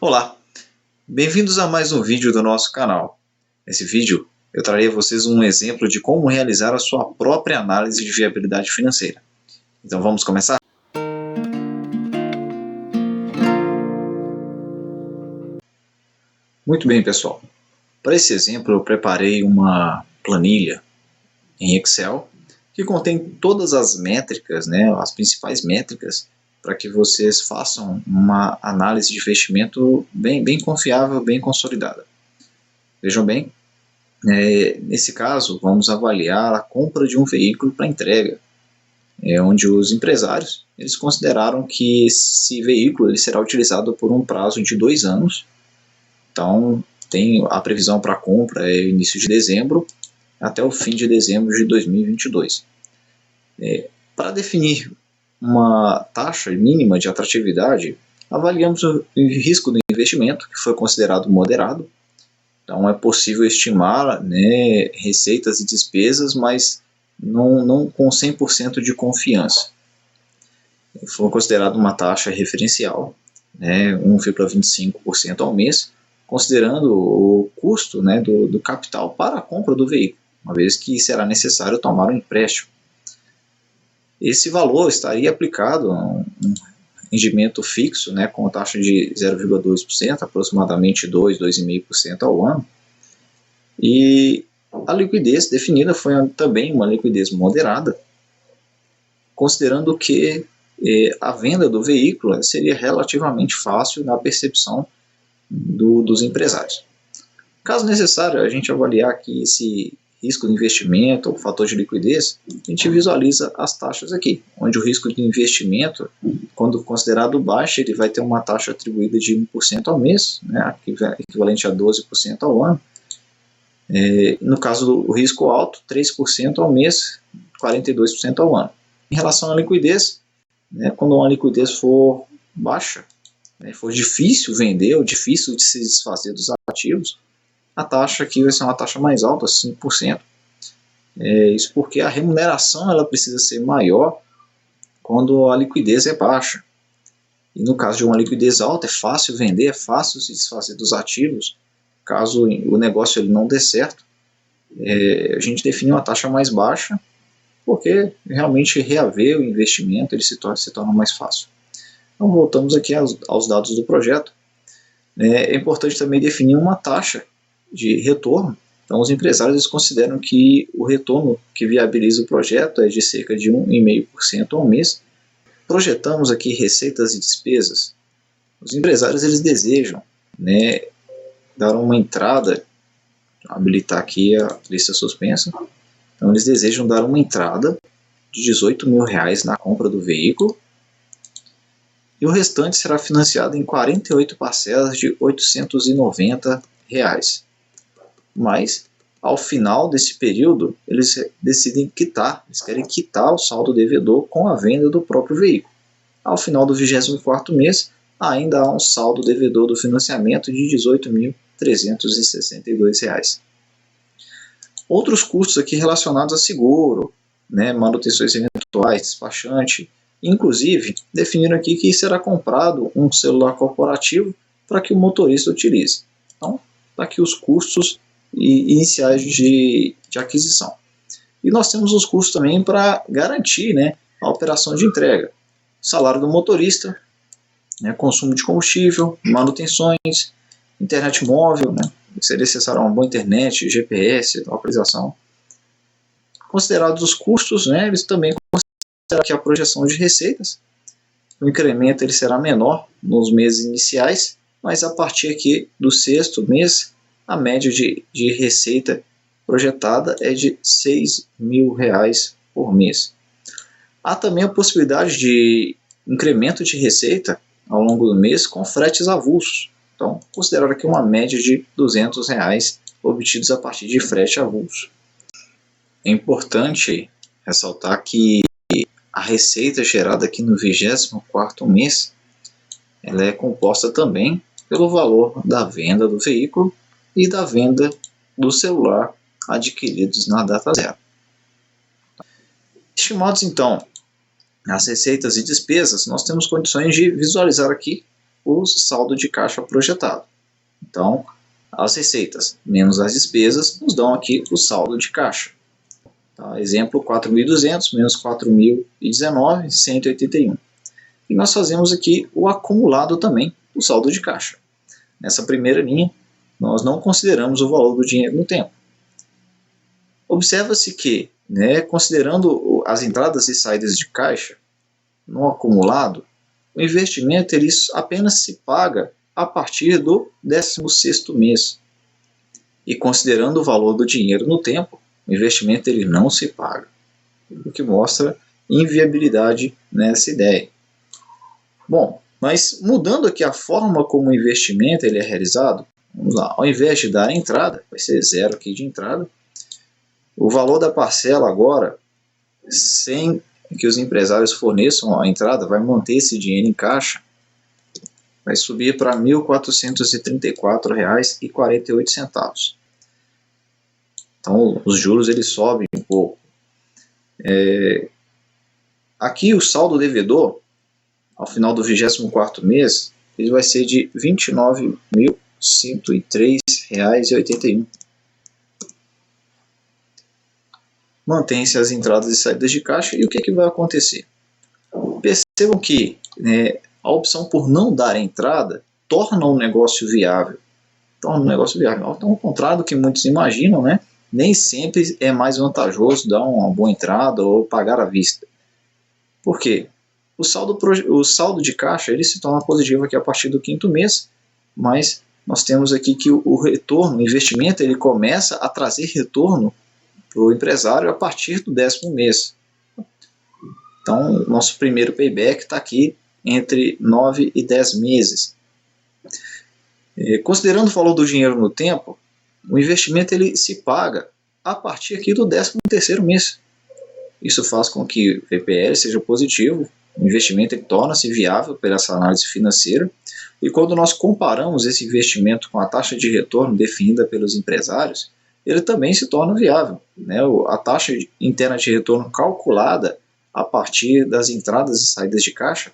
Olá, bem-vindos a mais um vídeo do nosso canal. Nesse vídeo eu trarei a vocês um exemplo de como realizar a sua própria análise de viabilidade financeira. Então vamos começar? Muito bem, pessoal. Para esse exemplo eu preparei uma planilha em Excel que contém todas as métricas, as principais métricas, para que vocês façam uma análise de investimento bem confiável, bem consolidada. Vejam bem, nesse caso vamos avaliar a compra de um veículo para entrega, onde os empresários eles consideraram que esse veículo ele será utilizado por um prazo de 2 anos. Então tem a previsão para compra início de dezembro até o fim de dezembro de 2022. Para definir uma taxa mínima de atratividade, avaliamos o risco do investimento, que foi considerado moderado. Então é possível estimar receitas e despesas, mas não com 100% de confiança. Foi considerado uma taxa referencial, 1,25% ao mês, considerando o custo do capital para a compra do veículo, uma vez que será necessário tomar um empréstimo. Esse valor estaria aplicado a um rendimento fixo, com a taxa de 0,2%, aproximadamente 2,5% ao ano. E a liquidez definida foi também uma liquidez moderada, considerando que a venda do veículo seria relativamente fácil na percepção dos empresários. Caso necessário a gente avaliar aqui esse risco de investimento ou fator de liquidez, a gente visualiza as taxas aqui, onde o risco de investimento, quando considerado baixo, ele vai ter uma taxa atribuída de 1% ao mês, equivalente a 12% ao ano. No caso do risco alto, 3% ao mês, 42% ao ano. Em relação à liquidez, quando uma liquidez for baixa, for difícil vender ou difícil de se desfazer dos ativos, a taxa aqui vai ser uma taxa mais alta, 5%. Isso porque a remuneração ela precisa ser maior quando a liquidez é baixa. E no caso de uma liquidez alta, é fácil vender, é fácil se desfazer dos ativos. Caso o negócio ele não dê certo, a gente define uma taxa mais baixa, porque realmente reaver o investimento ele se torna mais fácil. Então voltamos aqui aos dados do projeto. É importante também definir uma taxa de retorno. Então os empresários eles consideram que o retorno que viabiliza o projeto é de cerca de 1,5% ao mês. Projetamos aqui receitas e despesas. Os empresários eles desejam dar uma entrada, habilitar aqui a lista suspensa. Então eles desejam dar uma entrada de R$18 mil na compra do veículo, e o restante será financiado em 48 parcelas de R$890. Mas, ao final desse período, eles decidem quitar, eles querem quitar o saldo devedor com a venda do próprio veículo. Ao final do 24º mês, ainda há um saldo devedor do financiamento de R$18.362. Outros custos aqui relacionados a seguro, manutenções eventuais, despachante. Inclusive, definiram aqui que será comprado um celular corporativo para que o motorista utilize. Então, está aqui os custos iniciais de aquisição. E nós temos os custos também para garantir a operação de entrega. Salário do motorista, consumo de combustível, manutenções, internet móvel, seria necessário uma boa internet, GPS, localização. Considerados os custos, eles também consideram que a projeção de receitas, o incremento ele será menor nos meses iniciais, mas a partir aqui do 6º mês, a média de receita projetada é de R$6 mil por mês. Há também a possibilidade de incremento de receita ao longo do mês com fretes avulsos. Então, considerar aqui uma média de R$200 obtidos a partir de frete avulso. É importante ressaltar que a receita gerada aqui no 24º mês ela é composta também pelo valor da venda do veículo e da venda do celular adquiridos na data zero. Estimados então as receitas e despesas, nós temos condições de visualizar aqui o saldo de caixa projetado. Então, as receitas menos as despesas nos dão aqui o saldo de caixa. Tá? Exemplo, 4.200 menos 4.019, 181. E nós fazemos aqui o acumulado também do saldo de caixa. Nessa primeira linha, nós não consideramos o valor do dinheiro no tempo. Observa-se que, considerando as entradas e saídas de caixa no acumulado, o investimento ele apenas se paga a partir do 16º mês. E considerando o valor do dinheiro no tempo, o investimento ele não se paga, o que mostra inviabilidade nessa ideia. Bom, mas mudando aqui a forma como o investimento ele é realizado, vamos lá, ao invés de dar a entrada, vai ser 0 aqui de entrada, o valor da parcela agora, sem que os empresários forneçam a entrada, vai manter esse dinheiro em caixa, vai subir para R$ 1.434,48. Então, os juros eles sobem um pouco. Aqui o saldo devedor, ao final do 24º mês, ele vai ser de R$ 29.103,81. Mantém-se as entradas e saídas de caixa, e o que vai acontecer? Percebam que a opção por não dar entrada torna um negócio viável. Então, ao contrário do que muitos imaginam, nem sempre é mais vantajoso dar uma boa entrada ou pagar à vista. Por quê? O saldo de caixa ele se torna positivo aqui a partir do 5º mês, mas nós temos aqui que o retorno, o investimento, ele começa a trazer retorno para o empresário a partir do 10º mês. Então, nosso primeiro payback está aqui entre 9 e 10 meses. Considerando o valor do dinheiro no tempo, o investimento ele se paga a partir aqui do 13º mês. Isso faz com que o VPL seja positivo, o investimento torna-se viável pela essa análise financeira, e quando nós comparamos esse investimento com a taxa de retorno definida pelos empresários, ele também se torna viável. A taxa interna de retorno calculada a partir das entradas e saídas de caixa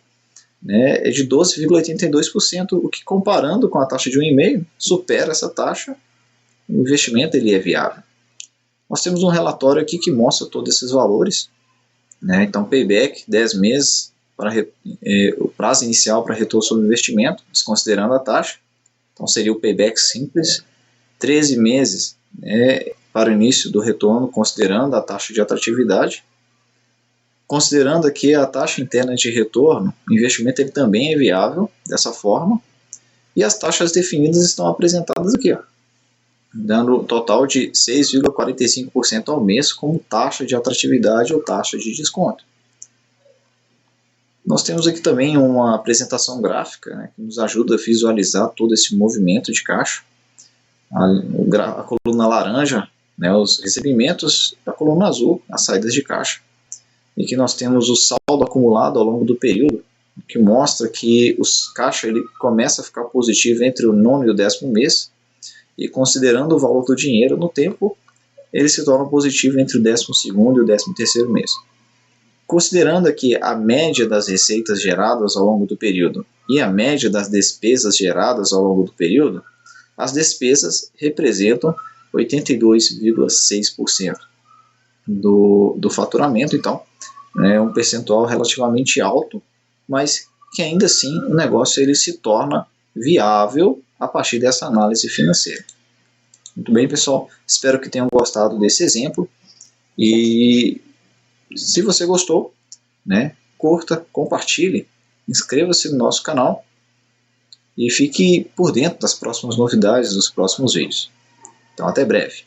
é de 12,82%, o que, comparando com a taxa de 1,5%, supera essa taxa. O investimento ele é viável. Nós temos um relatório aqui que mostra todos esses valores. Então, payback, 10 meses, o prazo inicial para retorno sobre investimento, desconsiderando a taxa. Então, seria o payback simples, 13 meses para o início do retorno, considerando a taxa de atratividade. Considerando aqui a taxa interna de retorno, o investimento ele também é viável dessa forma. E as taxas definidas estão apresentadas aqui, dando um total de 6,45% ao mês como taxa de atratividade ou taxa de desconto. Nós temos aqui também uma apresentação gráfica que nos ajuda a visualizar todo esse movimento de caixa. A coluna laranja, os recebimentos, a coluna azul, as saídas de caixa. E que nós temos o saldo acumulado ao longo do período, que mostra que o caixa ele começa a ficar positivo entre o 9º e o 10º mês, e considerando o valor do dinheiro no tempo, ele se torna positivo entre o 12º e o 13º mês. Considerando aqui a média das receitas geradas ao longo do período e a média das despesas geradas ao longo do período, as despesas representam 82,6% do faturamento. Então, é um percentual relativamente alto, mas que ainda assim o negócio ele se torna viável a partir dessa análise financeira. Muito bem, pessoal, espero que tenham gostado desse exemplo, e se você gostou, curta, compartilhe, inscreva-se no nosso canal e fique por dentro das próximas novidades dos próximos vídeos. Então, até breve.